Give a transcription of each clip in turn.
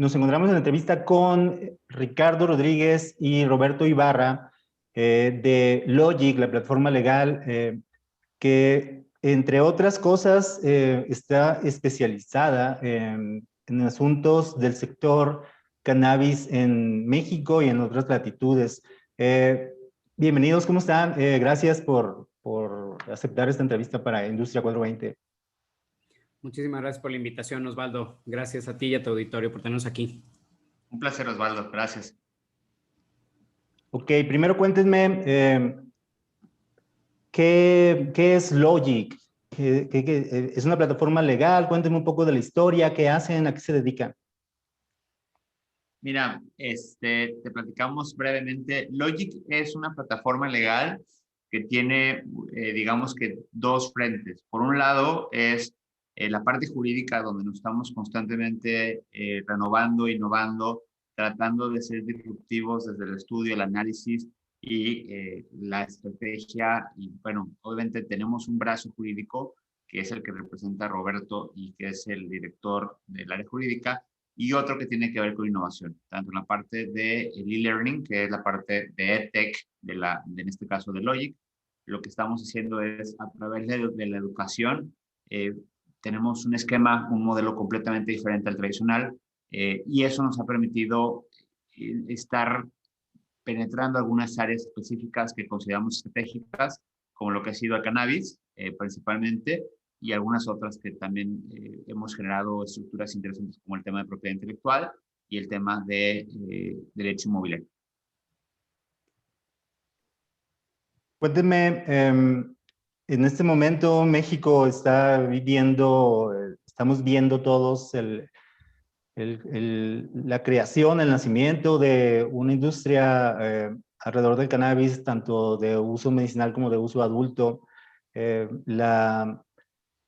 nos encontramos en la entrevista con Ricardo Rodríguez y Roberto Ibarra de Logic, la plataforma legal que, entre otras cosas, está especializada en asuntos del sector cannabis en México y en otras latitudes. Bienvenidos, ¿cómo están? Gracias por aceptar esta entrevista para Industria 420. Muchísimas gracias por la invitación, Osvaldo. Gracias a ti y a tu auditorio por tenernos aquí. Un placer, Osvaldo. Gracias. Ok, primero cuéntenme, ¿qué es Logic? ¿Es una plataforma legal? Cuéntenme un poco de la historia, ¿qué hacen? ¿A qué se dedican? Mira, te platicamos brevemente. Logic es una plataforma legal que tiene, digamos que, dos frentes. Por un lado es la parte jurídica, donde nos estamos constantemente renovando, innovando, tratando de ser disruptivos desde el estudio, el análisis y la estrategia. Y bueno, obviamente tenemos un brazo jurídico que es el que representa a Roberto y que es el director del área jurídica, y otro que tiene que ver con innovación, tanto en la parte de e-learning, que es la parte de EdTech, en este caso de Logic. Lo que estamos haciendo es, a través de la educación, tenemos un esquema, un modelo completamente diferente al tradicional, y eso nos ha permitido estar penetrando algunas áreas específicas que consideramos estratégicas, como lo que ha sido el cannabis, principalmente, y algunas otras que también hemos generado estructuras interesantes, como el tema de propiedad intelectual y el tema de derecho inmobiliario. Cuéntenme, en este momento México está viviendo, estamos viendo todos la creación, el nacimiento de una industria alrededor del cannabis, tanto de uso medicinal como de uso adulto.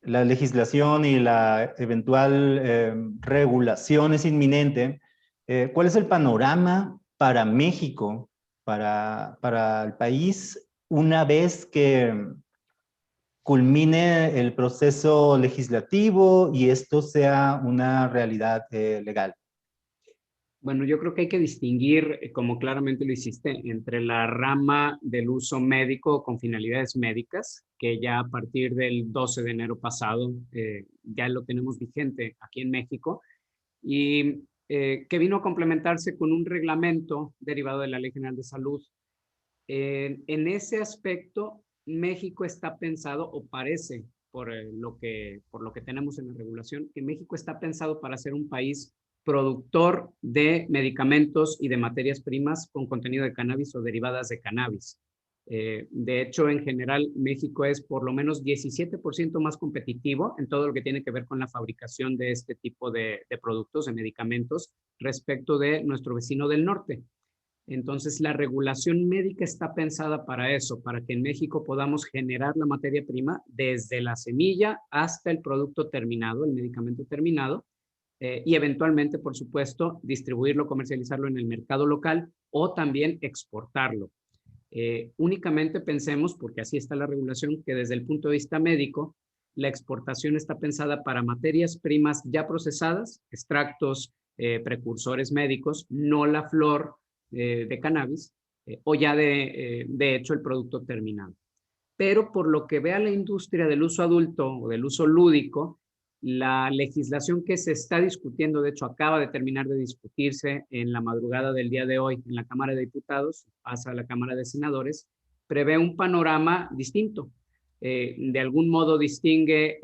La legislación y la eventual regulación es inminente. ¿Cuál es el panorama para México, para el país, una vez que culmine el proceso legislativo y esto sea una realidad legal? Bueno, yo creo que hay que distinguir, como claramente lo hiciste, entre la rama del uso médico con finalidades médicas, que ya a partir del 12 de enero pasado ya lo tenemos vigente aquí en México, y que vino a complementarse con un reglamento derivado de la Ley General de Salud. En ese aspecto, México está pensado, o parece, por lo que tenemos en la regulación, que México está pensado para ser un país productor de medicamentos y de materias primas con contenido de cannabis o derivadas de cannabis. De hecho, en general, México es por lo menos 17% más competitivo en todo lo que tiene que ver con la fabricación de este tipo de productos, de medicamentos, respecto de nuestro vecino del norte. Entonces, la regulación médica está pensada para eso, para que en México podamos generar la materia prima desde la semilla hasta el producto terminado, el medicamento terminado, y eventualmente, por supuesto, distribuirlo, comercializarlo en el mercado local o también exportarlo. Únicamente pensemos, porque así está la regulación, que desde el punto de vista médico, la exportación está pensada para materias primas ya procesadas, extractos, precursores médicos, no la flor de cannabis, o ya de hecho el producto terminado. Pero por lo que vea la industria del uso adulto o del uso lúdico, la legislación que se está discutiendo, de hecho acaba de terminar de discutirse en la madrugada del día de hoy en la Cámara de Diputados, pasa a la Cámara de Senadores, prevé un panorama distinto. De algún modo distingue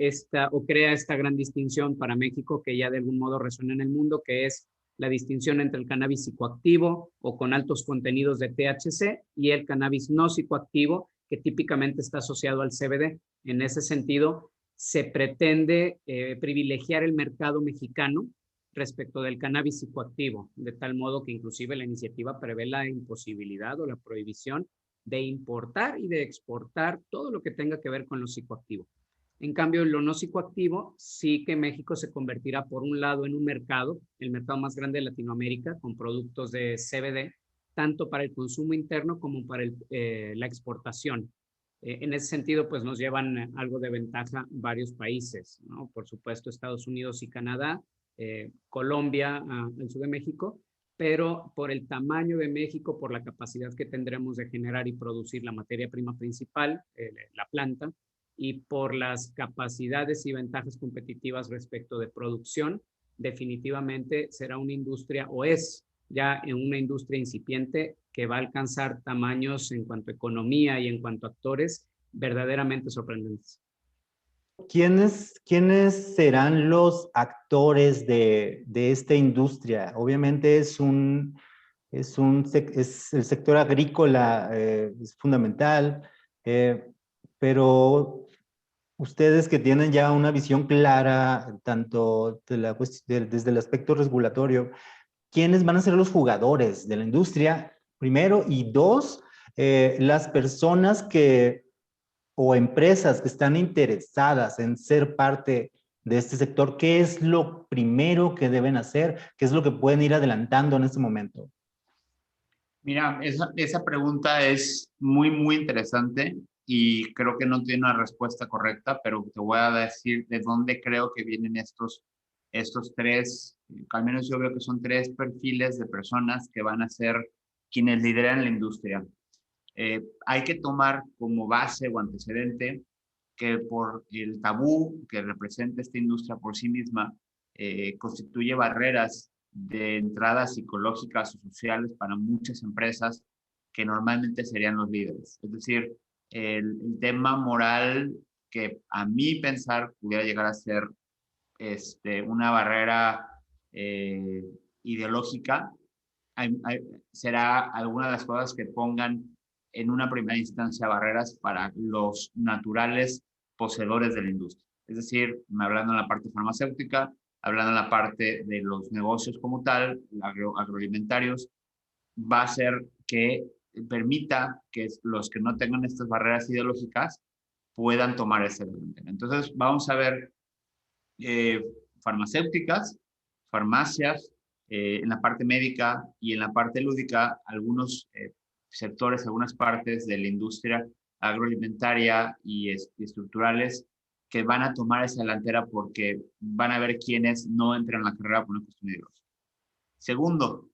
o crea esta gran distinción para México que ya de algún modo resuena en el mundo, que es la distinción entre el cannabis psicoactivo o con altos contenidos de THC y el cannabis no psicoactivo, que típicamente está asociado al CBD. En ese sentido, se pretende privilegiar el mercado mexicano respecto del cannabis psicoactivo, de tal modo que inclusive la iniciativa prevé la imposibilidad o la prohibición de importar y de exportar todo lo que tenga que ver con lo psicoactivo. En cambio, lo no psicoactivo, sí que México se convertirá por un lado en un mercado, el mercado más grande de Latinoamérica, con productos de CBD, tanto para el consumo interno como para la exportación. En ese sentido, pues nos llevan algo de ventaja varios países, ¿no? Por supuesto, Estados Unidos y Canadá, Colombia al sur de México, pero por el tamaño de México, por la capacidad que tendremos de generar y producir la materia prima principal, la planta, y por las capacidades y ventajas competitivas respecto de producción, definitivamente será una industria, o es ya en una industria incipiente que va a alcanzar tamaños en cuanto a economía y en cuanto a actores verdaderamente sorprendentes. ¿Quiénes serán los actores de esta industria? Obviamente es el sector agrícola, es fundamental, pero ustedes que tienen ya una visión clara, tanto desde el aspecto regulatorio, ¿quiénes van a ser los jugadores de la industria? Primero, y dos, las personas o empresas que están interesadas en ser parte de este sector, ¿qué es lo primero que deben hacer? ¿Qué es lo que pueden ir adelantando en este momento? Mira, esa pregunta es muy, muy interesante y creo que no tiene una respuesta correcta, pero te voy a decir de dónde creo que vienen estos tres, al menos yo veo que son tres perfiles de personas que van a ser quienes lideran la industria. Hay que tomar como base o antecedente que por el tabú que representa esta industria por sí misma, constituye barreras de entrada psicológicas o sociales para muchas empresas que normalmente serían los líderes. Es decir, el tema moral que a mí pensar pudiera llegar a ser una barrera ideológica, será alguna de las cosas que pongan en una primera instancia barreras para los naturales poseedores de la industria. Es decir, hablando en la parte farmacéutica, hablando en la parte de los negocios como tal, agroalimentarios, va a ser que permita que los que no tengan estas barreras ideológicas puedan tomar ese delantera. Entonces, vamos a ver farmacéuticas, farmacias, en la parte médica y en la parte lúdica, algunos sectores, algunas partes de la industria agroalimentaria y estructurales que van a tomar esa delantera porque van a ver quiénes no entran en la carrera por una cuestión ideológica. Segundo,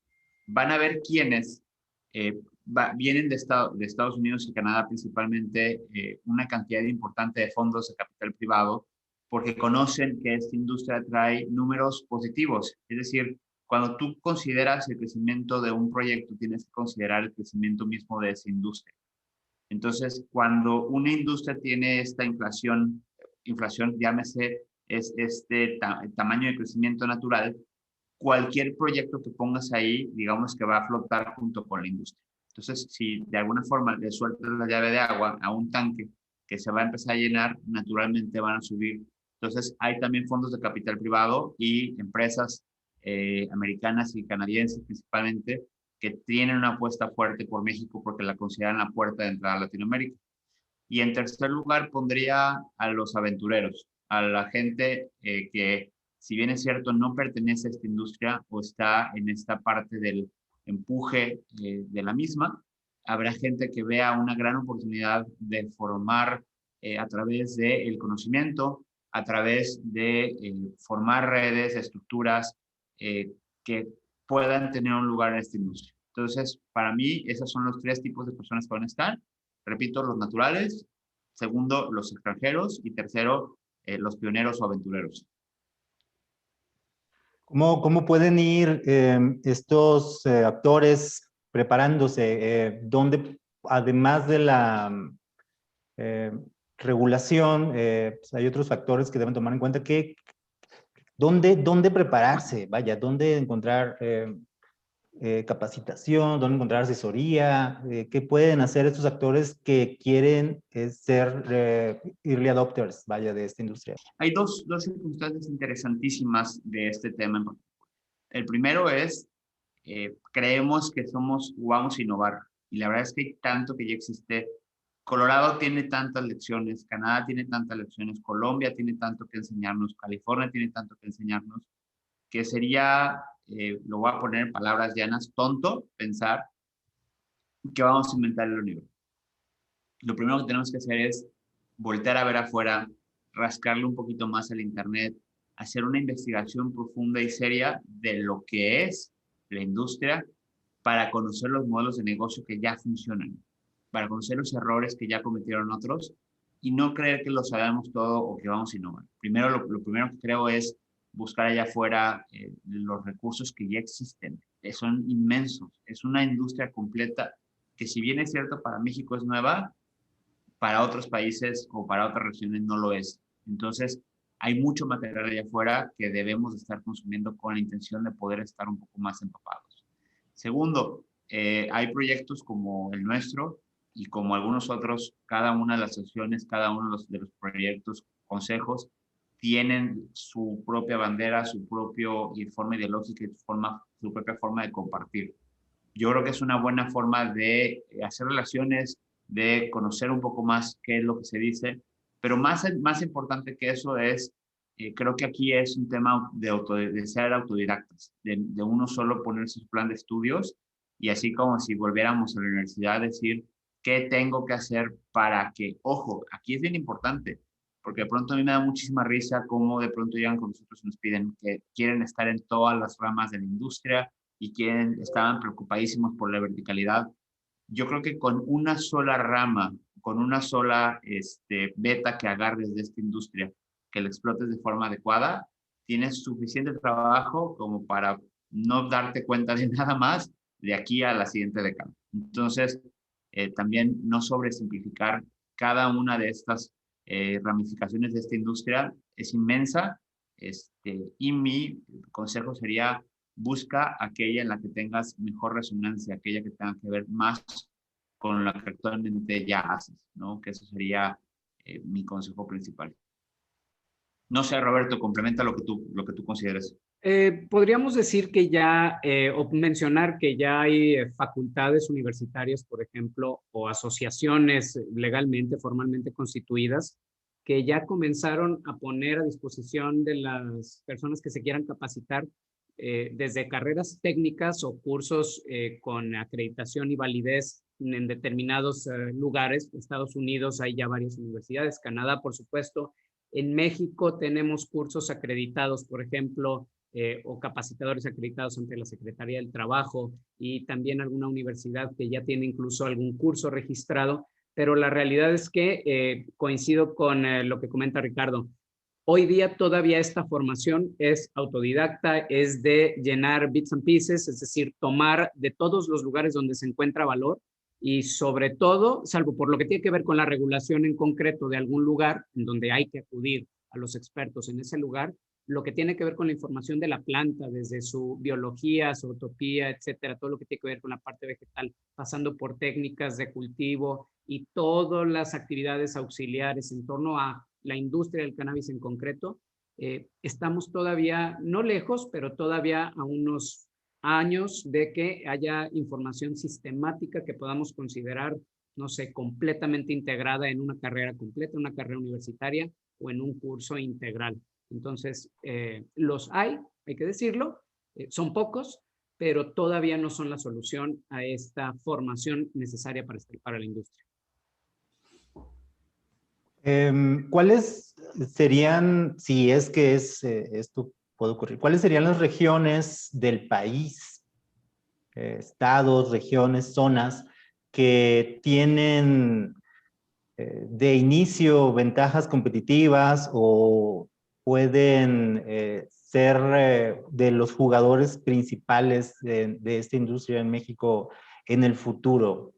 van a ver quiénes vienen de Estados Unidos y Canadá principalmente una cantidad importante de fondos de capital privado porque conocen que esta industria trae números positivos. Es decir, cuando tú consideras el crecimiento de un proyecto, tienes que considerar el crecimiento mismo de esa industria. Entonces, cuando una industria tiene esta inflación llámese tamaño de crecimiento natural, cualquier proyecto que pongas ahí, digamos que va a flotar junto con la industria. Entonces, si de alguna forma le sueltas la llave de agua a un tanque que se va a empezar a llenar, naturalmente van a subir. Entonces, hay también fondos de capital privado y empresas americanas y canadienses principalmente que tienen una apuesta fuerte por México porque la consideran la puerta de entrada a Latinoamérica. Y en tercer lugar pondría a los aventureros, a la gente que, si bien es cierto, no pertenece a esta industria o está en esta parte del empuje de la misma, habrá gente que vea una gran oportunidad de formar a través del conocimiento, a través de formar redes, estructuras que puedan tener un lugar en esta industria. Entonces, para mí, esos son los tres tipos de personas que van a estar. Repito, los naturales, segundo, los extranjeros y tercero, los pioneros o aventureros. ¿Cómo pueden ir estos actores preparándose? ¿Dónde, además de la eh, regulación, pues hay otros factores que deben tomar en cuenta? ¿Dónde prepararse? Vaya, ¿dónde encontrar capacitación? ¿Dónde encontrar asesoría? ¿Qué pueden hacer estos actores que quieren ser early adopters, vaya, de esta industria? Hay dos circunstancias interesantísimas de este tema. El primero es, creemos que vamos a innovar. Y la verdad es que hay tanto que ya existe. Colorado tiene tantas lecciones, Canadá tiene tantas lecciones, Colombia tiene tanto que enseñarnos, California tiene tanto que enseñarnos, que sería, lo voy a poner en palabras llanas, tonto pensar que vamos a inventar el universo. Lo primero que tenemos que hacer es voltear a ver afuera, rascarle un poquito más al internet, hacer una investigación profunda y seria de lo que es la industria para conocer los modelos de negocio que ya funcionan, para conocer los errores que ya cometieron otros y no creer que lo sabemos todo o que vamos a innovar. Primero, lo primero que creo es buscar allá afuera los recursos que ya existen. Son inmensos. Es una industria completa que, si bien es cierto para México es nueva, para otros países o para otras regiones no lo es. Entonces, hay mucho material allá afuera que debemos estar consumiendo con la intención de poder estar un poco más empapados. Segundo, hay proyectos como el nuestro y como algunos otros, cada una de las sesiones, cada uno de los proyectos, consejos, tienen su propia bandera, su propio forma ideológica y su propia forma de compartir. Yo creo que es una buena forma de hacer relaciones, de conocer un poco más qué es lo que se dice, pero más importante que eso es, creo que aquí es un tema de ser autodidactas, de uno solo ponerse su plan de estudios y así como si volviéramos a la universidad, decir qué tengo que hacer para que, ojo, aquí es bien importante, porque de pronto a mí me da muchísima risa cómo de pronto llegan con nosotros y nos piden que quieren estar en todas las ramas de la industria y estaban preocupadísimos por la verticalidad. Yo creo que con una sola rama, con una sola beta que agarres de esta industria, que la explotes de forma adecuada, tienes suficiente trabajo como para no darte cuenta de nada más de aquí a la siguiente década. Entonces, también no sobresimplificar cada una de estas ramificaciones de esta industria es inmensa, y mi consejo sería busca aquella en la que tengas mejor resonancia, aquella que tenga que ver más con lo que actualmente ya haces, ¿no? Que eso sería mi consejo principal. No sé, Roberto, complementa lo que tú consideres. Podríamos decir que ya, o mencionar que ya hay facultades universitarias, por ejemplo, o asociaciones legalmente, formalmente constituidas, que ya comenzaron a poner a disposición de las personas que se quieran capacitar desde carreras técnicas o cursos con acreditación y validez en determinados lugares. Estados Unidos hay ya varias universidades, Canadá, por supuesto. En México tenemos cursos acreditados, por ejemplo, o capacitadores acreditados ante la Secretaría del Trabajo y también alguna universidad que ya tiene incluso algún curso registrado, pero la realidad es que coincido con lo que comenta Ricardo. Hoy día todavía esta formación es autodidacta, es de llenar bits and pieces, es decir, tomar de todos los lugares donde se encuentra valor y sobre todo, salvo por lo que tiene que ver con la regulación en concreto de algún lugar en donde hay que acudir a los expertos en ese lugar, lo que tiene que ver con la información de la planta, desde su biología, su utopía, etcétera, todo lo que tiene que ver con la parte vegetal, pasando por técnicas de cultivo y todas las actividades auxiliares en torno a la industria del cannabis en concreto, estamos todavía, no lejos, pero todavía a unos años de que haya información sistemática que podamos considerar, no sé, completamente integrada en una carrera completa, una carrera universitaria o en un curso integral. Entonces, los hay que decirlo, son pocos, pero todavía no son la solución a esta formación necesaria para la industria. ¿Cuáles serían, si es que esto puede ocurrir, cuáles serían las regiones del país, estados, regiones, zonas que tienen de inicio ventajas competitivas o pueden ser de los jugadores principales de esta industria en México en el futuro?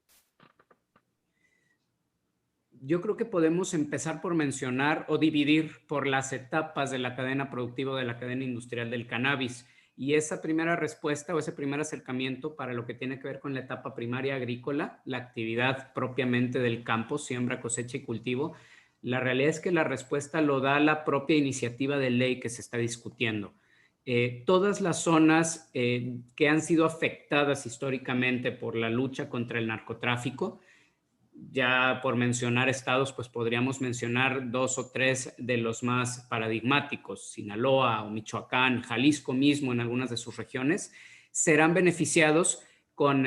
Yo creo que podemos empezar por mencionar o dividir por las etapas de la cadena productiva, de la cadena industrial del cannabis. Y esa primera respuesta o ese primer acercamiento para lo que tiene que ver con la etapa primaria agrícola, la actividad propiamente del campo, siembra, cosecha y cultivo, la realidad es que la respuesta lo da la propia iniciativa de ley que se está discutiendo. Todas las zonas que han sido afectadas históricamente por la lucha contra el narcotráfico, ya por mencionar estados, pues podríamos mencionar 2 o 3 de los más paradigmáticos, Sinaloa o Michoacán, Jalisco mismo en algunas de sus regiones, serán beneficiados con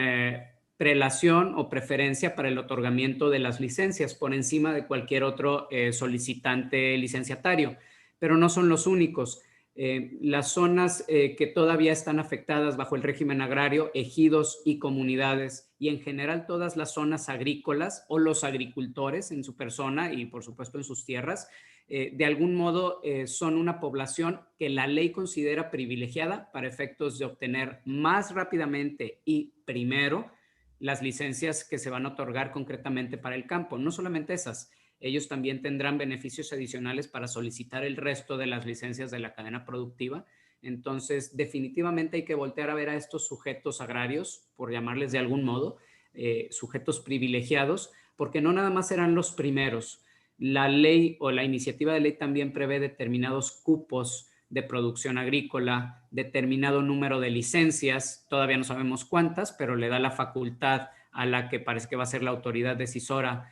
prelación o preferencia para el otorgamiento de las licencias por encima de cualquier otro solicitante licenciatario, pero no son los únicos. las zonas que todavía están afectadas bajo el régimen agrario, ejidos y comunidades, y en general todas las zonas agrícolas o los agricultores en su persona y por supuesto en sus tierras, de algún modo son una población que la ley considera privilegiada para efectos de obtener más rápidamente y primero las licencias que se van a otorgar concretamente para el campo. No solamente esas, ellos también tendrán beneficios adicionales para solicitar el resto de las licencias de la cadena productiva. Entonces, definitivamente hay que voltear a ver a estos sujetos agrarios, por llamarles de algún modo, sujetos privilegiados, porque no nada más serán los primeros. La ley o la iniciativa de ley también prevé determinados cupos de producción agrícola, determinado número de licencias, todavía no sabemos cuántas, pero le da la facultad a la que parece que va a ser la autoridad decisora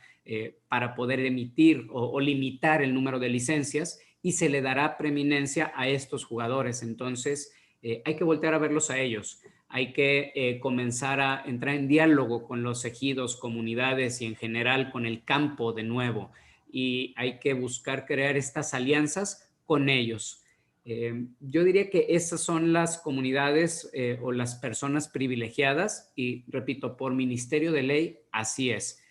para poder emitir o limitar el número de licencias, y se le dará preeminencia a estos jugadores. Entonces, hay que voltear a verlos a ellos. Hay que comenzar a entrar en diálogo con los ejidos, comunidades y en general con el campo de nuevo. Y hay que buscar crear estas alianzas con ellos. Yo diría que esas son las comunidades o las personas privilegiadas y, repito, por ministerio de ley, así es.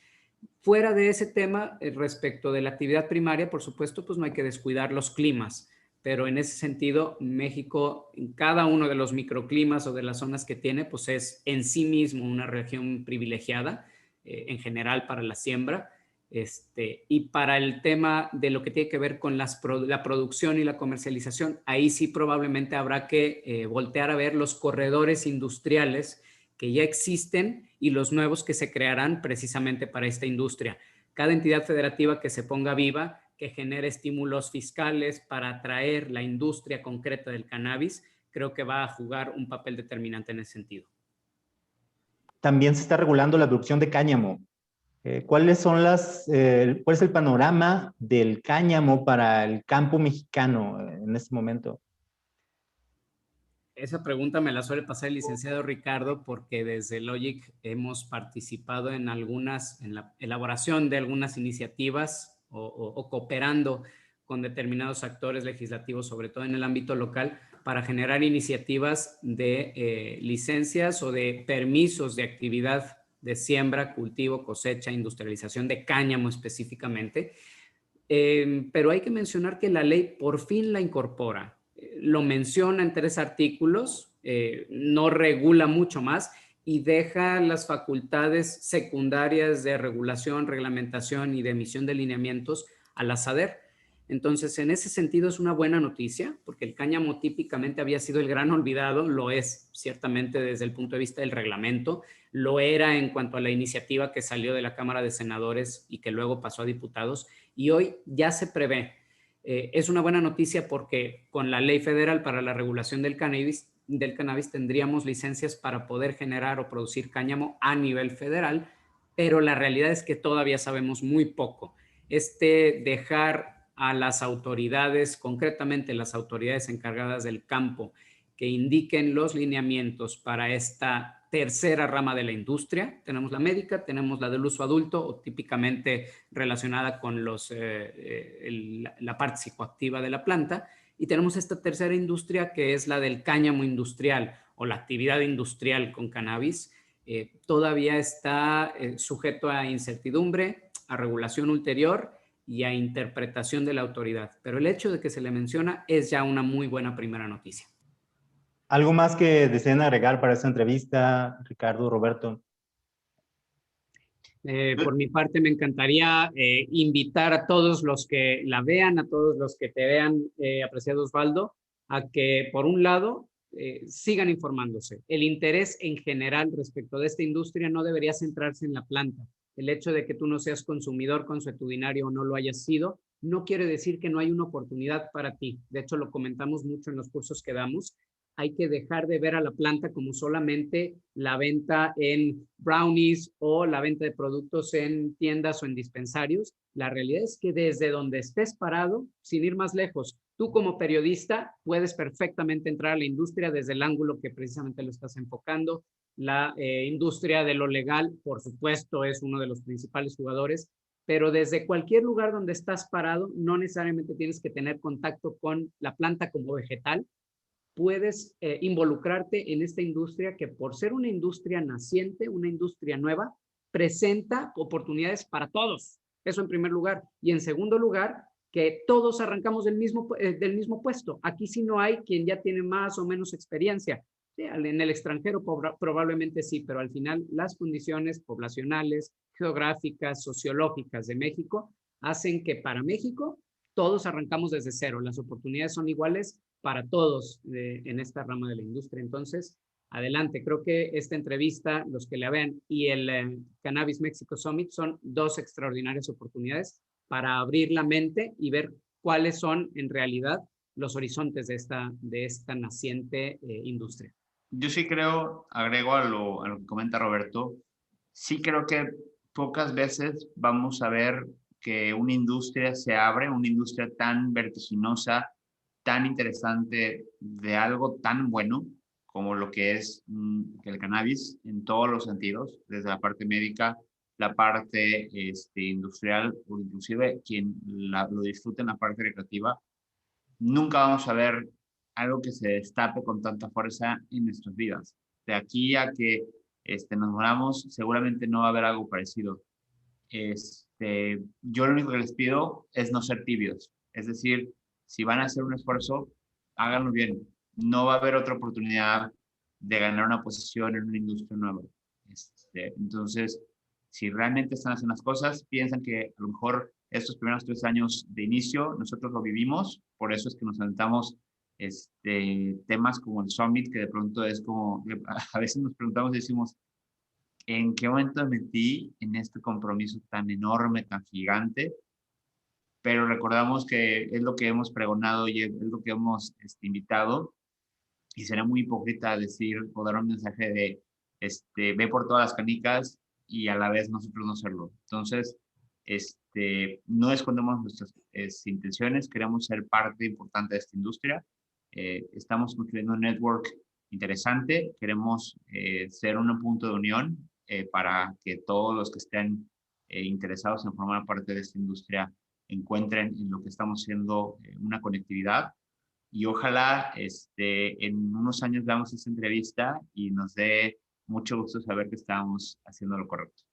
Fuera de ese tema, respecto de la actividad primaria, por supuesto, pues no hay que descuidar los climas, pero en ese sentido, México, en cada uno de los microclimas o de las zonas que tiene, pues es en sí mismo una región privilegiada, en general para la siembra. Y para el tema de lo que tiene que ver con la producción y la comercialización, ahí sí probablemente habrá que voltear a ver los corredores industriales que ya existen y los nuevos que se crearán precisamente para esta industria. Cada entidad federativa que se ponga viva, que genere estímulos fiscales para atraer la industria concreta del cannabis, creo que va a jugar un papel determinante en ese sentido. También se está regulando la producción de cáñamo. ¿Cuál es el panorama del cáñamo para el campo mexicano en este momento? Esa pregunta me la suele pasar el licenciado Ricardo, porque desde Logic hemos participado en la elaboración de algunas iniciativas o cooperando con determinados actores legislativos, sobre todo en el ámbito local, para generar iniciativas de licencias o de permisos de actividad de siembra, cultivo, cosecha, industrialización de cáñamo específicamente. Pero hay que mencionar que la ley por fin la incorpora. Lo menciona en 3 artículos, no regula mucho más y deja las facultades secundarias de regulación, reglamentación y de emisión de lineamientos a la SADER. Entonces, en ese sentido es una buena noticia, porque el cáñamo típicamente había sido el gran olvidado, lo es ciertamente desde el punto de vista del reglamento, lo era en cuanto a la iniciativa que salió de la Cámara de Senadores y que luego pasó a diputados, y hoy ya se prevé. Es una buena noticia porque con la Ley Federal para la Regulación del Cannabis tendríamos licencias para poder generar o producir cáñamo a nivel federal, pero la realidad es que todavía sabemos muy poco. Dejar a las autoridades, concretamente las autoridades encargadas del campo, que indiquen los lineamientos para esta tercera rama de la industria. Tenemos la médica, tenemos la del uso adulto, o típicamente relacionada con la parte psicoactiva de la planta, y tenemos esta tercera industria que es la del cáñamo industrial o la actividad industrial con cannabis. Todavía está sujeto a incertidumbre, a regulación ulterior y a interpretación de la autoridad. Pero el hecho de que se le menciona es ya una muy buena primera noticia. ¿Algo más que deseen agregar para esta entrevista, Ricardo, Roberto? Por mi parte, me encantaría invitar a todos los que la vean, a todos los que te vean, apreciado Osvaldo, a que, por un lado, sigan informándose. El interés en general respecto de esta industria no debería centrarse en la planta. El hecho de que tú no seas consumidor consuetudinario o no lo hayas sido, no quiere decir que no hay una oportunidad para ti. De hecho, lo comentamos mucho en los cursos que damos. Hay que dejar de ver a la planta como solamente la venta en brownies o la venta de productos en tiendas o en dispensarios. La realidad es que desde donde estés parado, sin ir más lejos, tú como periodista puedes perfectamente entrar a la industria desde el ángulo que precisamente lo estás enfocando. La industria de lo legal, por supuesto, es uno de los principales jugadores, pero desde cualquier lugar donde estás parado, no necesariamente tienes que tener contacto con la planta como vegetal. Puedes involucrarte en esta industria que, por ser una industria naciente, una industria nueva, presenta oportunidades para todos. Eso en primer lugar. Y en segundo lugar, que todos arrancamos del mismo puesto. Aquí sí no hay quien ya tiene más o menos experiencia. Sí, en el extranjero probablemente sí, pero al final las condiciones poblacionales, geográficas, sociológicas de México hacen que para México todos arrancamos desde cero. Las oportunidades son iguales para todos en esta rama de la industria. Entonces, adelante. Creo que esta entrevista, los que la vean, y el Cannabis Mexico Summit son dos extraordinarias oportunidades para abrir la mente y ver cuáles son en realidad los horizontes de esta naciente industria. Yo sí creo, agrego a lo que comenta Roberto, sí creo que pocas veces vamos a ver que una industria se abre, una industria tan vertiginosa, tan interesante, de algo tan bueno como lo que es el cannabis en todos los sentidos, desde la parte médica, la parte industrial o inclusive quien lo disfruta en la parte recreativa. Nunca vamos a ver algo que se destape con tanta fuerza en nuestras vidas. De aquí a que nos moramos, seguramente no va a haber algo parecido. Yo lo único que les pido es no ser tibios. Es decir, si van a hacer un esfuerzo, háganlo bien. No va a haber otra oportunidad de ganar una posición en una industria nueva. Entonces, si realmente están haciendo las cosas, piensan que a lo mejor estos primeros 3 años de inicio nosotros lo vivimos, por eso es que nos aventamos temas como el Summit, que de pronto es como, a veces nos preguntamos y decimos, ¿en qué momento me metí en este compromiso tan enorme, tan gigante? Pero recordamos que es lo que hemos pregonado y es lo que hemos invitado, y será muy hipócrita decir o dar un mensaje de ve por todas las canicas y a la vez nosotros no hacerlo. Entonces, no escondemos nuestras intenciones, queremos ser parte importante de esta industria, estamos construyendo un network interesante, queremos ser un punto de unión para que todos los que estén interesados en formar parte de esta industria encuentren en lo que estamos haciendo una conectividad. Y ojalá en unos años veamos esta entrevista y nos dé mucho gusto saber que estamos haciendo lo correcto.